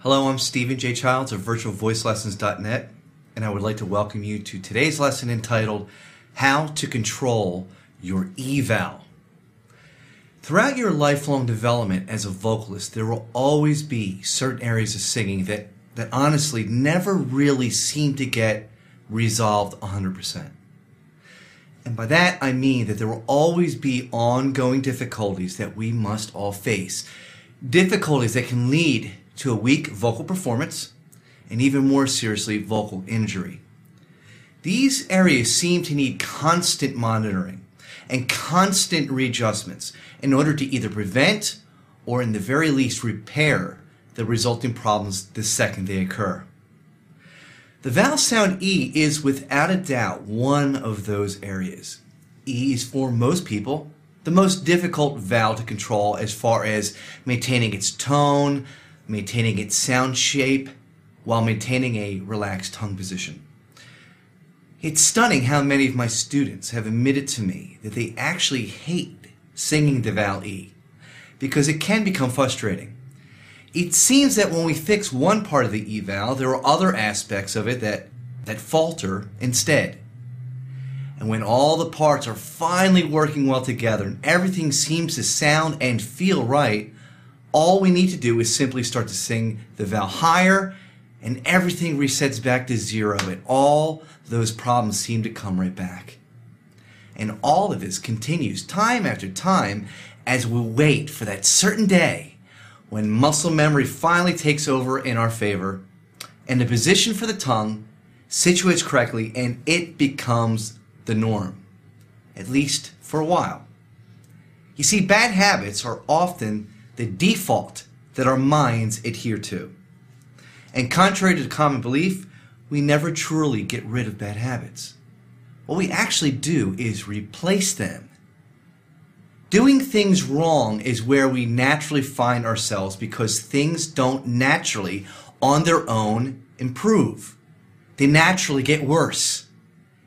Hello, I'm Stephen J. Childs of virtualvoicelessons.net, and I would like to welcome you to today's lesson entitled, How to Control Your Eval. Throughout your lifelong development as a vocalist, there will always be certain areas of singing that honestly never really seem to get resolved 100%. And by that I mean that there will always be ongoing difficulties that we must all face. Difficulties that can lead to a weak vocal performance, and even more seriously, vocal injury. These areas seem to need constant monitoring and constant readjustments in order to either prevent or in the very least repair the resulting problems the second they occur. The vowel sound E is without a doubt one of those areas. E is for most people the most difficult vowel to control as far as maintaining its tone, maintaining its sound shape, while maintaining a relaxed tongue position. It's stunning how many of my students have admitted to me that they actually hate singing the vowel E because it can become frustrating. It seems that when we fix one part of the E vowel, there are other aspects of it that falter instead. And when all the parts are finally working well together and everything seems to sound and feel right, all we need to do is simply start to sing the vowel higher and everything resets back to zero and all those problems seem to come right back. And all of this continues time after time as we wait for that certain day when muscle memory finally takes over in our favor and the position for the tongue situates correctly and it becomes the norm, at least for a while. You see, bad habits are often the default that our minds adhere to. And contrary to common belief, we never truly get rid of bad habits. What we actually do is replace them. Doing things wrong is where we naturally find ourselves because things don't naturally, on their own, improve. They naturally get worse.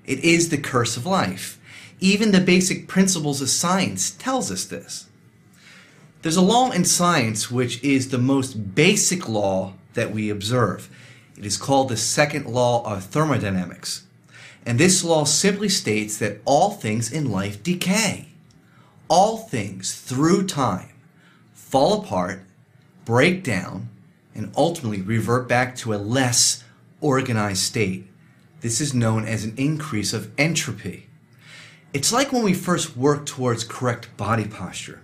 It is the curse of life. Even the basic principles of science tells us this. There's a law in science which is the most basic law that we observe. It is called the second law of thermodynamics. And this law simply states that all things in life decay. All things through time fall apart, break down, and ultimately revert back to a less organized state. This is known as an increase of entropy. It's like when we first work towards correct body posture.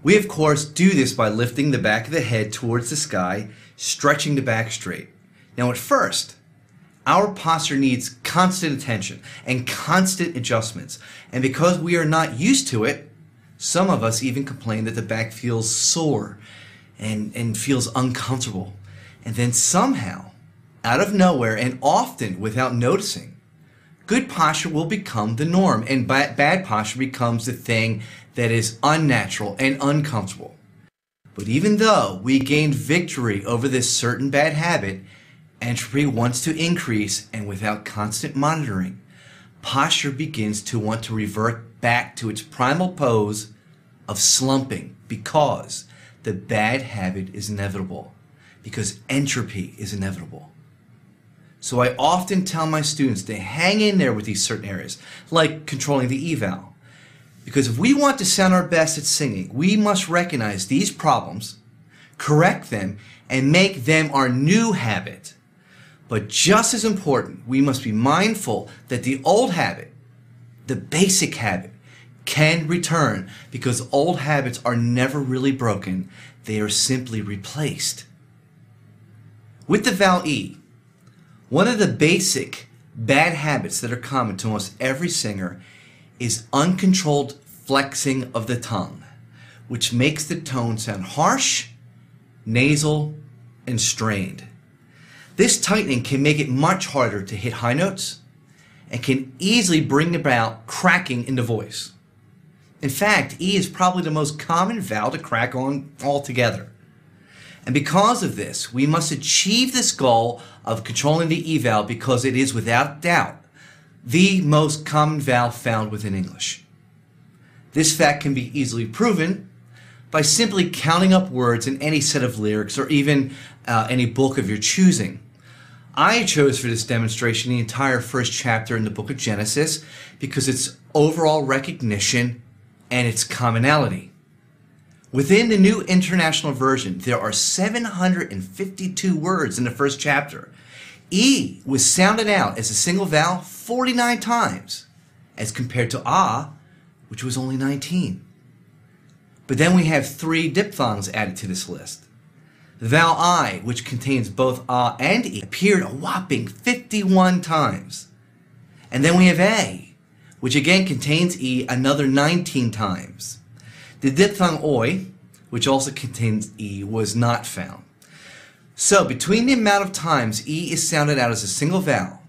We, of course, do this by lifting the back of the head towards the sky, stretching the back straight. Now, at first, our posture needs constant attention and constant adjustments. And because we are not used to it, some of us even complain that the back feels sore and feels uncomfortable. And then somehow, out of nowhere and often without noticing, good posture will become the norm and bad posture becomes the thing that is unnatural and uncomfortable. But even though we gained victory over this certain bad habit, entropy wants to increase, and without constant monitoring, posture begins to want to revert back to its primal pose of slumping because the bad habit is inevitable, because entropy is inevitable. So I often tell my students to hang in there with these certain areas, like controlling the E vowel. Because if we want to sound our best at singing, we must recognize these problems, correct them, and make them our new habit. But just as important, we must be mindful that the old habit, the basic habit, can return because old habits are never really broken. They are simply replaced. With the vowel E, one of the basic bad habits that are common to almost every singer is uncontrolled flexing of the tongue, which makes the tone sound harsh, nasal, and strained. This tightening can make it much harder to hit high notes and can easily bring about cracking in the voice. In fact, E is probably the most common vowel to crack on altogether. And because of this, we must achieve this goal of controlling the E vowel because it is without doubt the most common vowel found within English. This fact can be easily proven by simply counting up words in any set of lyrics or even any book of your choosing. I chose for this demonstration the entire first chapter in the book of Genesis because its overall recognition and its commonality. Within the New International Version, there are 752 words in the first chapter. E was sounded out as a single vowel 49 times, as compared to ah, which was only 19. But then we have 3 diphthongs added to this list. The vowel I, which contains both ah and e, appeared a whopping 51 times. And then we have a, which again contains e another 19 times. The diphthong oi, which also contains e, was not found. So between the amount of times e is sounded out as a single vowel,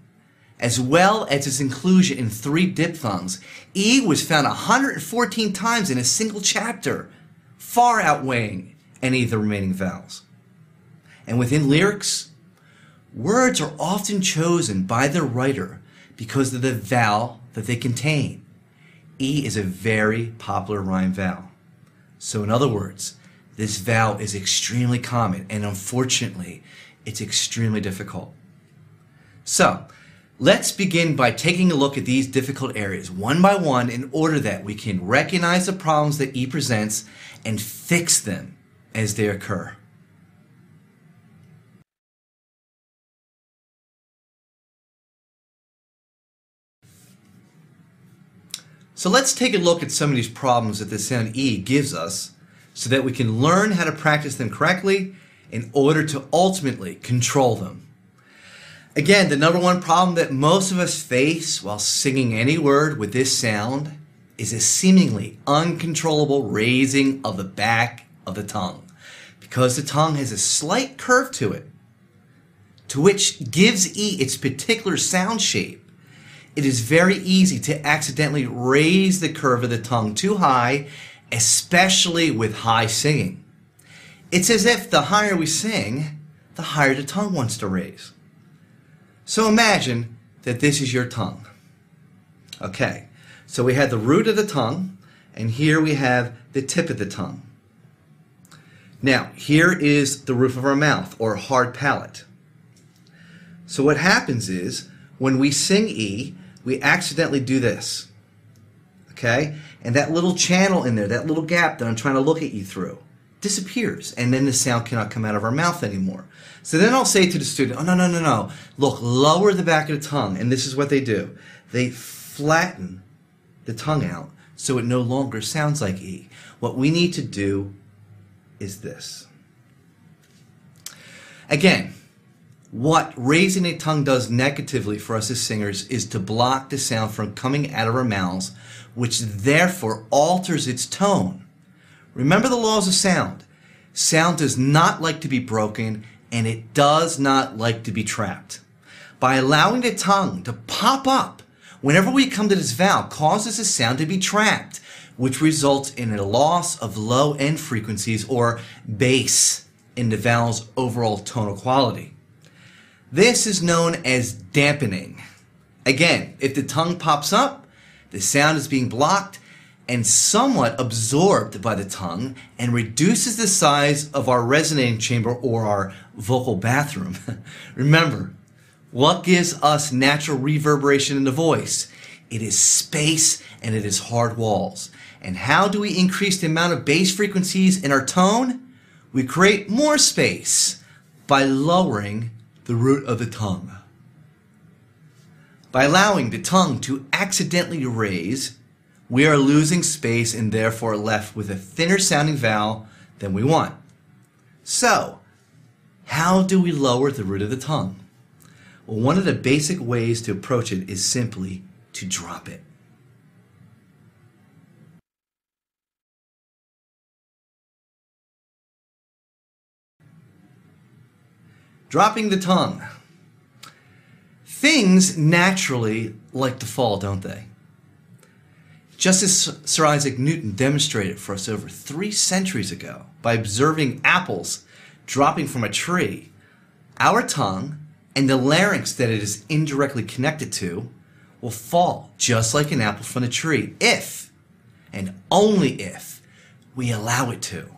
as well as its inclusion in 3 diphthongs, e was found 114 times in a single chapter, far outweighing any of the remaining vowels. And within lyrics, words are often chosen by the writer because of the vowel that they contain. E is a very popular rhyme vowel. So in other words, this vowel is extremely common, and unfortunately, it's extremely difficult. So, let's begin by taking a look at these difficult areas one by one in order that we can recognize the problems that E presents and fix them as they occur. So let's take a look at some of these problems that the sound E gives us so that we can learn how to practice them correctly in order to ultimately control them. Again, the number one problem that most of us face while singing any word with this sound is a seemingly uncontrollable raising of the back of the tongue, because the tongue has a slight curve to it, to which gives E its particular sound shape. It is very easy to accidentally raise the curve of the tongue too high, especially with high singing. It's as if the higher we sing, the higher the tongue wants to raise. So imagine that this is your tongue. Okay, so we have the root of the tongue, and here we have the tip of the tongue. Now, here is the roof of our mouth, or hard palate. So what happens is, when we sing E, we accidentally do this. Okay? And that little channel in there, that little gap that I'm trying to look at you through, disappears, and then the sound cannot come out of our mouth anymore. So then I'll say to the student, oh, no. Look, lower the back of the tongue. And this is what they do. They flatten the tongue out so it no longer sounds like E. What we need to do is this. Again, what raising a tongue does negatively for us as singers is to block the sound from coming out of our mouths, which therefore alters its tone. Remember the laws of sound. Sound does not like to be broken, and it does not like to be trapped. By allowing the tongue to pop up whenever we come to this vowel causes the sound to be trapped, which results in a loss of low end frequencies or bass in the vowel's overall tonal quality. This is known as dampening. Again, if the tongue pops up, the sound is being blocked and somewhat absorbed by the tongue and reduces the size of our resonating chamber or our vocal bathroom. Remember, what gives us natural reverberation in the voice? It is space and it is hard walls. And how do we increase the amount of bass frequencies in our tone? We create more space by lowering the root of the tongue. By allowing the tongue to accidentally raise, we are losing space and therefore left with a thinner sounding vowel than we want. So, how do we lower the root of the tongue? Well, one of the basic ways to approach it is simply to drop it. Dropping the tongue. Things naturally like to fall, don't they? Just as Sir Isaac Newton demonstrated for us over 3 centuries ago by observing apples dropping from a tree, our tongue and the larynx that it is indirectly connected to will fall just like an apple from a tree if, and only if, we allow it to.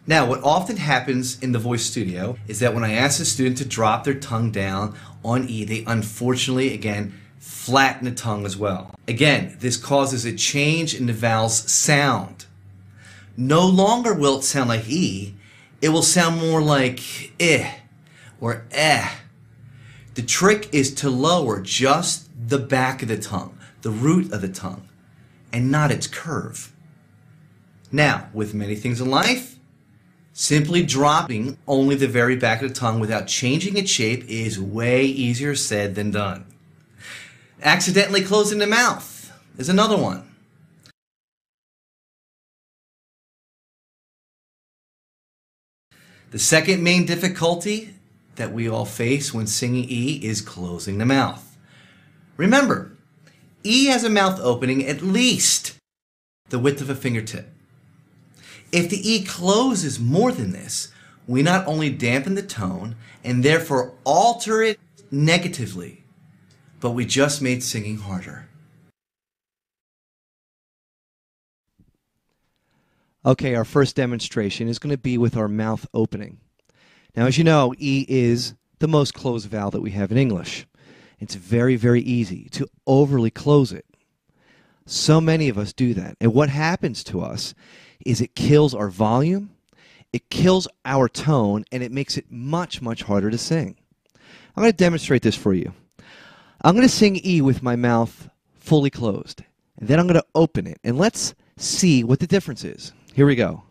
Now, what often happens in the voice studio is that when I ask the student to drop their tongue down on E, they unfortunately, again, flatten the tongue as well. Again, this causes a change in the vowel's sound. No longer will it sound like E, it will sound more like I or eh. The trick is to lower just the back of the tongue, the root of the tongue, and not its curve. Now, with many things in life, simply dropping only the very back of the tongue without changing its shape is way easier said than done. Accidentally closing the mouth is another one. The second main difficulty that we all face when singing E is closing the mouth. Remember, E has a mouth opening at least the width of a fingertip. If the E closes more than this, we not only dampen the tone and therefore alter it negatively, but we just made singing harder. Okay, our first demonstration is going to be with our mouth opening. Now, as you know, E is the most closed vowel that we have in English. It's very, very easy to overly close it. So many of us do that. And what happens to us is it kills our volume, it kills our tone, and it makes it much, much harder to sing. I'm going to demonstrate this for you. I'm going to sing E with my mouth fully closed. And then I'm going to open it. And let's see what the difference is. Here we go.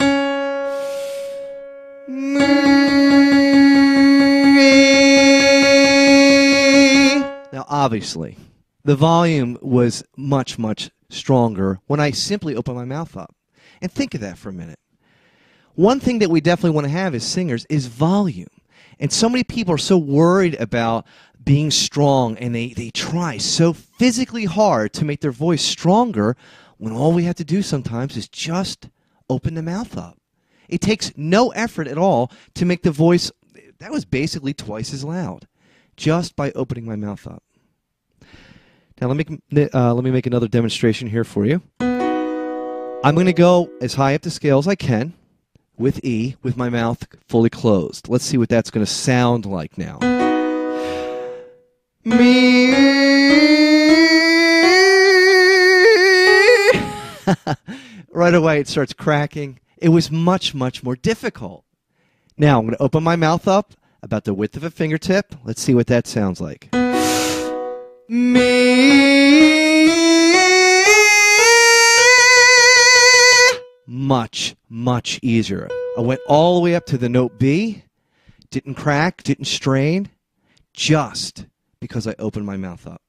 Now, obviously, the volume was much, much stronger when I simply open my mouth up. And think of that for a minute. One thing that we definitely want to have as singers is volume. And so many people are so worried about being strong, and they try so physically hard to make their voice stronger when all we have to do sometimes is just open the mouth up. It takes no effort at all to make the voice, that was basically twice as loud, just by opening my mouth up. Now let me make another demonstration here for you. I'm going to go as high up the scale as I can with E, with my mouth fully closed. Let's see what that's going to sound like now. Me. Right away it starts cracking. It was much, much more difficult. Now I'm going to open my mouth up about the width of a fingertip. Let's see what that sounds like. Much, much easier. I went all the way up to the note B. Didn't crack, didn't strain, just because I opened my mouth up.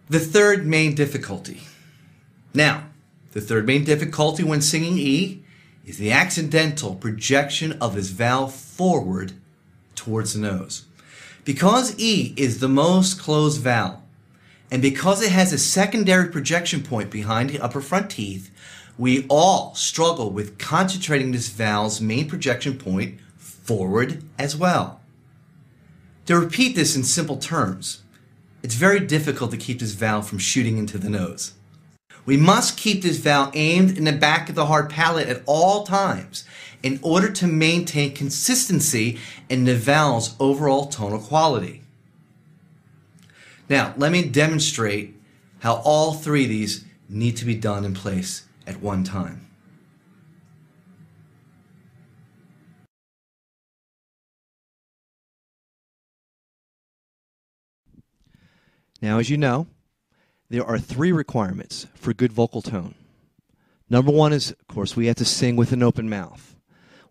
The third main difficulty. Now, the third main difficulty when singing E is the accidental projection of this vowel forward towards the nose. Because E is the most closed vowel, and because it has a secondary projection point behind the upper front teeth, we all struggle with concentrating this vowel's main projection point forward as well. To repeat this in simple terms, it's very difficult to keep this vowel from shooting into the nose. We must keep this vowel aimed in the back of the hard palate at all times in order to maintain consistency in the vowel's overall tonal quality. Now, let me demonstrate how all three of these need to be done in place at one time. Now, as you know, there are three requirements for good vocal tone. Number one is, of course, we have to sing with an open mouth.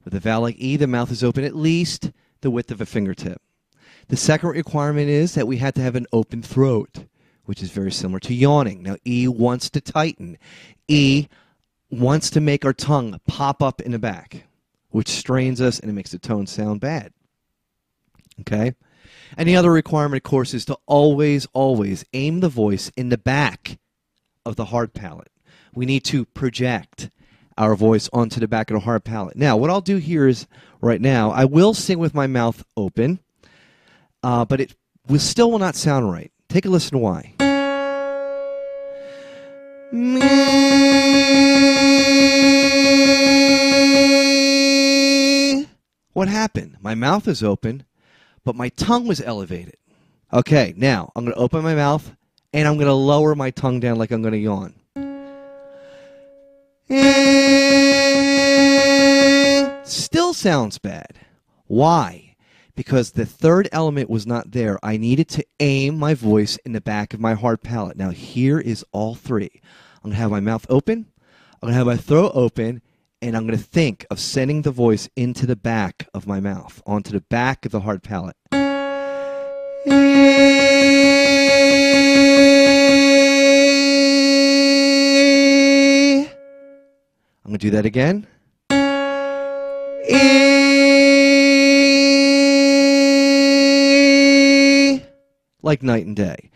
With a vowel like E, the mouth is open at least the width of a fingertip. The second requirement is that we had to have an open throat, which is very similar to yawning. Now, E wants to tighten. E wants to make our tongue pop up in the back, which strains us and it makes the tone sound bad. Okay? And the other requirement, of course, is to always, always aim the voice in the back of the hard palate. We need to project our voice onto the back of the hard palate. Now, what I'll do here is, right now, I will sing with my mouth open, but it still will not sound right. Take a listen to why. Me. What happened? My mouth is open, but my tongue was elevated. Okay, now I'm going to open my mouth and I'm going to lower my tongue down like I'm going to yawn. Still sounds bad. Why? Because the third element was not there. I needed to aim my voice in the back of my hard palate. Now here is all three. I'm going to have my mouth open, I'm going to have my throat open, and I'm going to think of sending the voice into the back of my mouth, onto the back of the hard palate. I'm going to do that again. Like night and day.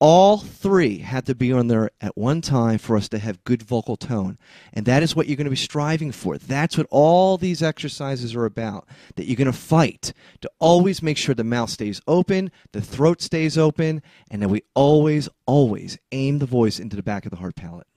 All three had to be on there at one time for us to have good vocal tone. And that is what you're going to be striving for. That's what all these exercises are about. That you're going to fight to always make sure the mouth stays open, the throat stays open, and that we always, always aim the voice into the back of the hard palate.